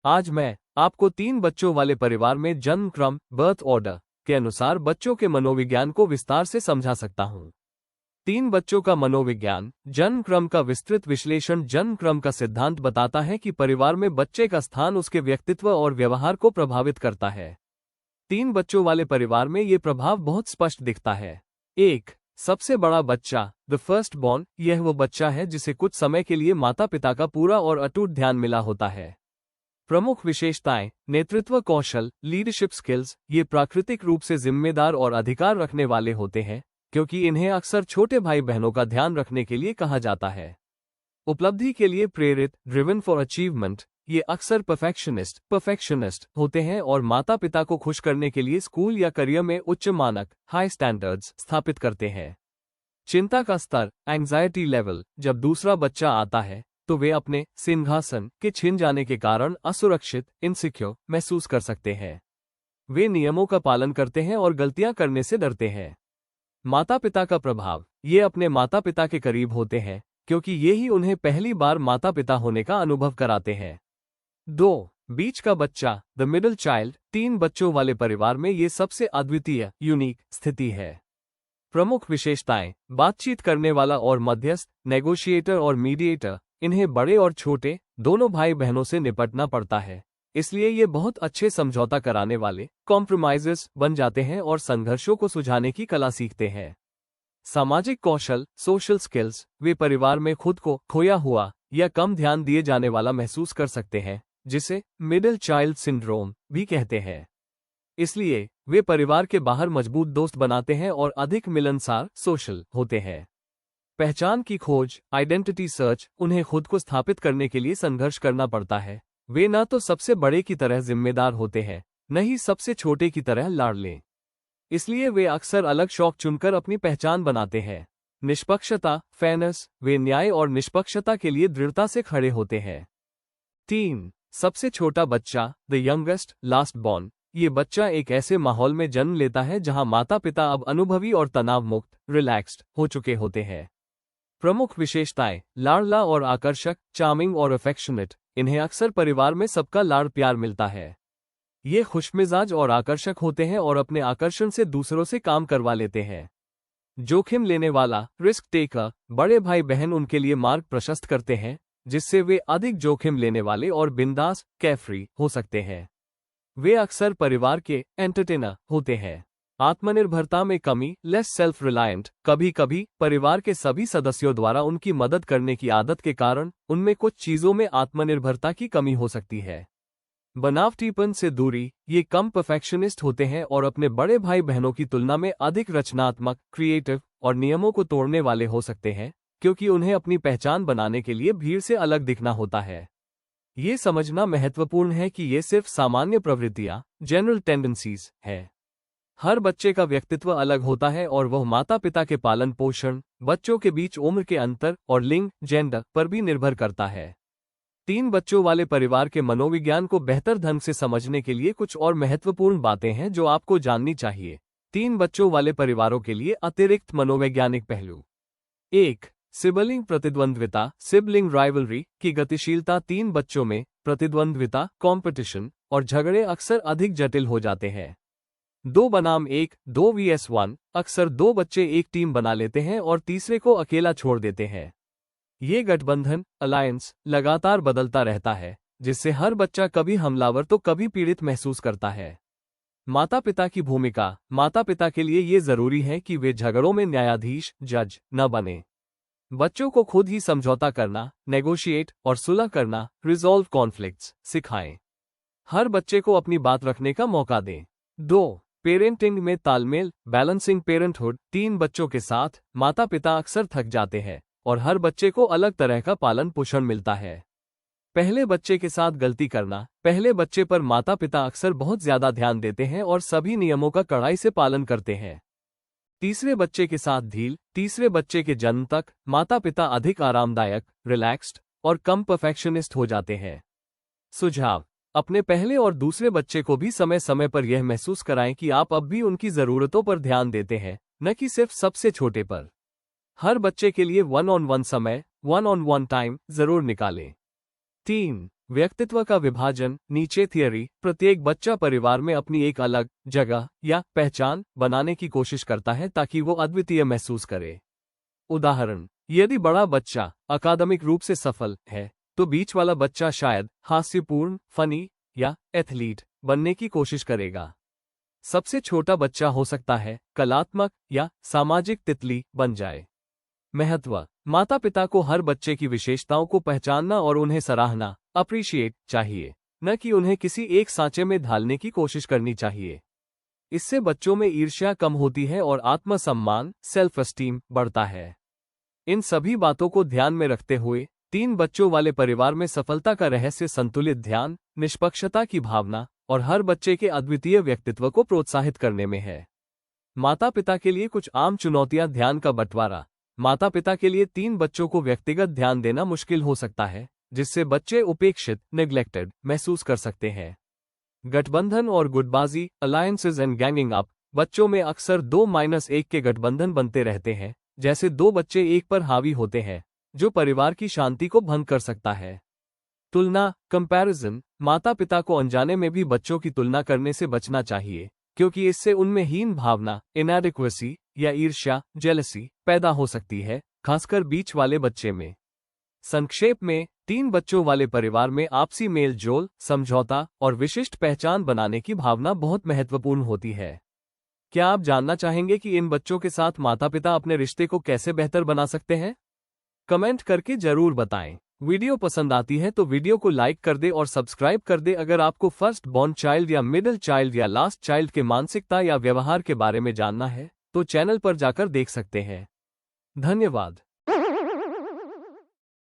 आज मैं आपको 3 बच्चों वाले परिवार में जन्म क्रम बर्थ ऑर्डर के अनुसार बच्चों के मनोविज्ञान को विस्तार से समझा सकता हूँ। 3 बच्चों का मनोविज्ञान। जन्म क्रम का विस्तृत विश्लेषण। जन्म क्रम का सिद्धांत बताता है कि परिवार में बच्चे का स्थान उसके व्यक्तित्व और व्यवहार को प्रभावित करता है। 3 बच्चों वाले परिवार में ये प्रभाव बहुत स्पष्ट दिखता है। 1. सबसे बड़ा बच्चा, द फर्स्ट बॉर्न। यह वो बच्चा है जिसे कुछ समय के लिए माता पिता का पूरा और अटूट ध्यान मिला होता है। प्रमुख विशेषताएं: नेतृत्व कौशल, लीडरशिप स्किल्स। ये प्राकृतिक रूप से जिम्मेदार और अधिकार रखने वाले होते हैं, क्योंकि इन्हें अक्सर छोटे भाई बहनों का ध्यान रखने के लिए कहा जाता है। उपलब्धि के लिए प्रेरित, ड्रिवन फॉर अचीवमेंट। ये अक्सर परफेक्शनिस्ट होते हैं और माता पिता को खुश करने के लिए स्कूल या करियर में उच्च मानक, हाई स्टैंडर्ड्स स्थापित करते हैं। चिंता का स्तर, एंग्जाइटी लेवल। जब दूसरा बच्चा आता है तो वे अपने सिंहासन के छिन जाने के कारण असुरक्षित, इनसिक्योर महसूस कर सकते हैं। वे नियमों का पालन करते हैं और गलतियां करने से डरते हैं। माता पिता का प्रभाव। ये अपने माता पिता के करीब होते हैं, क्योंकि ये ही उन्हें पहली बार माता पिता होने का अनुभव कराते हैं। 2. बीच का बच्चा, द मिडिल चाइल्ड। 3 बच्चों वाले परिवार में ये सबसे अद्वितीय, यूनिक स्थिति है। प्रमुख विशेषताएं: बातचीत करने वाला और मध्यस्थ, नेगोशिएटर और मीडिएटर। इन्हें बड़े और छोटे दोनों भाई बहनों से निपटना पड़ता है, इसलिए ये बहुत अच्छे समझौता कराने वाले, कॉम्प्रोमाइजेस बन जाते हैं और संघर्षों को सुलझाने की कला सीखते हैं। सामाजिक कौशल, सोशल स्किल्स। वे परिवार में खुद को खोया हुआ या कम ध्यान दिए जाने वाला महसूस कर सकते हैं, जिसे मिडिल चाइल्ड सिंड्रोम भी कहते हैं। इसलिए वे परिवार के बाहर मजबूत दोस्त बनाते हैं और अधिक मिलनसार, सोशल होते हैं। पहचान की खोज, आइडेंटिटी सर्च। उन्हें खुद को स्थापित करने के लिए संघर्ष करना पड़ता है। वे न तो सबसे बड़े की तरह जिम्मेदार होते हैं, न ही सबसे छोटे की तरह लाडले। इसलिए वे अक्सर अलग शौक चुनकर अपनी पहचान बनाते हैं। निष्पक्षता, फेयरनेस। वे न्याय और निष्पक्षता के लिए दृढ़ता से खड़े होते हैं। 3. सबसे छोटा बच्चा, द यंगेस्ट, लास्ट बॉर्न। ये बच्चा एक ऐसे माहौल में जन्म लेता है जहां माता पिता अब अनुभवी और तनाव मुक्त, रिलैक्स्ड हो चुके होते हैं। प्रमुख विशेषताएं: लाडला और आकर्षक, चार्मिंग और अफेक्शनेट। इन्हें अक्सर परिवार में सबका लाड़ प्यार मिलता है। ये खुशमिजाज और आकर्षक होते हैं और अपने आकर्षण से दूसरों से काम करवा लेते हैं। जोखिम लेने वाला, रिस्क टेकर। बड़े भाई बहन उनके लिए मार्ग प्रशस्त करते हैं, जिससे वे अधिक जोखिम लेने वाले और बिंदास, केयरफ्री हो सकते हैं। वे अक्सर परिवार के एंटरटेनर होते हैं। आत्मनिर्भरता में कमी, लेस सेल्फ रिलायंट। कभी कभी परिवार के सभी सदस्यों द्वारा उनकी मदद करने की आदत के कारण उनमें कुछ चीजों में आत्मनिर्भरता की कमी हो सकती है। बनावटीपन से दूरी। ये कम परफेक्शनिस्ट होते हैं और अपने बड़े भाई बहनों की तुलना में अधिक रचनात्मक, क्रिएटिव और नियमों को तोड़ने वाले हो सकते हैं, क्योंकि उन्हें अपनी पहचान बनाने के लिए भीड़ से अलग दिखना होता है। ये समझना महत्वपूर्ण है कि ये सिर्फ सामान्य प्रवृत्तियां, जनरल टेंडेंसीज है। हर बच्चे का व्यक्तित्व अलग होता है और वह माता पिता के पालन पोषण, बच्चों के बीच उम्र के अंतर और लिंग, जेंडर पर भी निर्भर करता है। 3 बच्चों वाले परिवार के मनोविज्ञान को बेहतर ढंग से समझने के लिए कुछ और महत्वपूर्ण बातें हैं जो आपको जाननी चाहिए। 3 बच्चों वाले परिवारों के लिए अतिरिक्त मनोवैज्ञानिक पहलू। 1. सिबलिंग प्रतिद्वंद्विता, सिबलिंग राइवलरी की गतिशीलता। 3 बच्चों में प्रतिद्वंद्विता, कॉम्पिटिशन और झगड़े अक्सर अधिक जटिल हो जाते हैं। 2 बनाम 1, 2 vs 1। अक्सर 2 बच्चे एक टीम बना लेते हैं और तीसरे को अकेला छोड़ देते हैं। ये गठबंधन, अलायंस, लगातार बदलता रहता है, जिससे हर बच्चा कभी हमलावर तो कभी पीड़ित महसूस करता है। माता पिता की भूमिका। माता पिता के लिए ये जरूरी है कि वे झगड़ों में न्यायाधीश, जज न बने। बच्चों को खुद ही समझौता करना, नेगोशिएट और सुलह करना, रिजॉल्व कॉन्फ्लिक्ट्स सिखाएं। हर बच्चे को अपनी बात रखने का मौका दें। 2. पेरेंटिंग में तालमेल, बैलेंसिंग पेरेंटहुड। 3 बच्चों के साथ माता पिता अक्सर थक जाते हैं और हर बच्चे को अलग तरह का पालन पोषण मिलता है। पहले बच्चे के साथ गलती करना। पहले बच्चे पर माता पिता अक्सर बहुत ज्यादा ध्यान देते हैं और सभी नियमों का कड़ाई से पालन करते हैं। तीसरे बच्चे के साथ ढील। तीसरे बच्चे के जन्म तक माता पिता अधिक आरामदायक, रिलैक्स्ड और कम परफेक्शनिस्ट हो जाते हैं। सुझाव: अपने पहले और दूसरे बच्चे को भी समय समय पर यह महसूस कराएं कि आप अब भी उनकी जरूरतों पर ध्यान देते हैं, न कि सिर्फ सबसे छोटे पर। हर बच्चे के लिए 1-on-1 समय, 1-on-1 टाइम जरूर निकालें। 3. व्यक्तित्व का विभाजन। नीचे थियरी। प्रत्येक बच्चा परिवार में अपनी एक अलग जगह या पहचान बनाने की कोशिश करता है ताकि वो अद्वितीय महसूस करे। उदाहरण, यदि बड़ा बच्चा अकादमिक रूप से सफल है तो बीच वाला बच्चा शायद हास्यपूर्ण, फनी या एथलीट बनने की कोशिश करेगा। सबसे छोटा बच्चा हो सकता है कलात्मक या सामाजिक तितली बन जाए। महत्व। माता पिता को हर बच्चे की विशेषताओं को पहचानना और उन्हें सराहना अप्रिशिएट चाहिए, न कि उन्हें किसी एक सांचे में ढालने की कोशिश करनी चाहिए। इससे बच्चों में ईर्ष्या कम होती है और आत्मसम्मान सेल्फ एस्टीम बढ़ता है। इन सभी बातों को ध्यान में रखते हुए 3 बच्चों वाले परिवार में सफलता का रहस्य संतुलित ध्यान, निष्पक्षता की भावना और हर बच्चे के अद्वितीय व्यक्तित्व को प्रोत्साहित करने में है। माता पिता के लिए कुछ आम चुनौतियां। ध्यान का बंटवारा। माता पिता के लिए 3 बच्चों को व्यक्तिगत ध्यान देना मुश्किल हो सकता है, जिससे बच्चे उपेक्षित नेग्लेक्टेड महसूस कर सकते हैं। गठबंधन और गुटबाजी अलायंसेज एंड गैंगिंग अप। बच्चों में अक्सर 2-1 के गठबंधन बनते रहते हैं, जैसे 2 बच्चे एक पर हावी होते हैं, जो परिवार की शांति को भंग कर सकता है। तुलना कंपैरिजन। माता पिता को अनजाने में भी बच्चों की तुलना करने से बचना चाहिए, क्योंकि इससे उनमें हीन भावना इनएडिक्वेसी या ईर्ष्या जेलसी पैदा हो सकती है, खासकर बीच वाले बच्चे में। संक्षेप में, 3 बच्चों वाले परिवार में आपसी मेल जोल, समझौता और विशिष्ट पहचान बनाने की भावना बहुत महत्वपूर्ण होती है। क्या आप जानना चाहेंगे कि इन बच्चों के साथ माता पिता अपने रिश्ते को कैसे बेहतर बना सकते हैं? कमेंट करके जरूर बताएं। वीडियो पसंद आती है तो वीडियो को लाइक कर दे और सब्सक्राइब कर दे। अगर आपको फर्स्ट बॉर्न चाइल्ड या मिडिल चाइल्ड या लास्ट चाइल्ड के मानसिकता या व्यवहार के बारे में जानना है तो चैनल पर जाकर देख सकते हैं। धन्यवाद।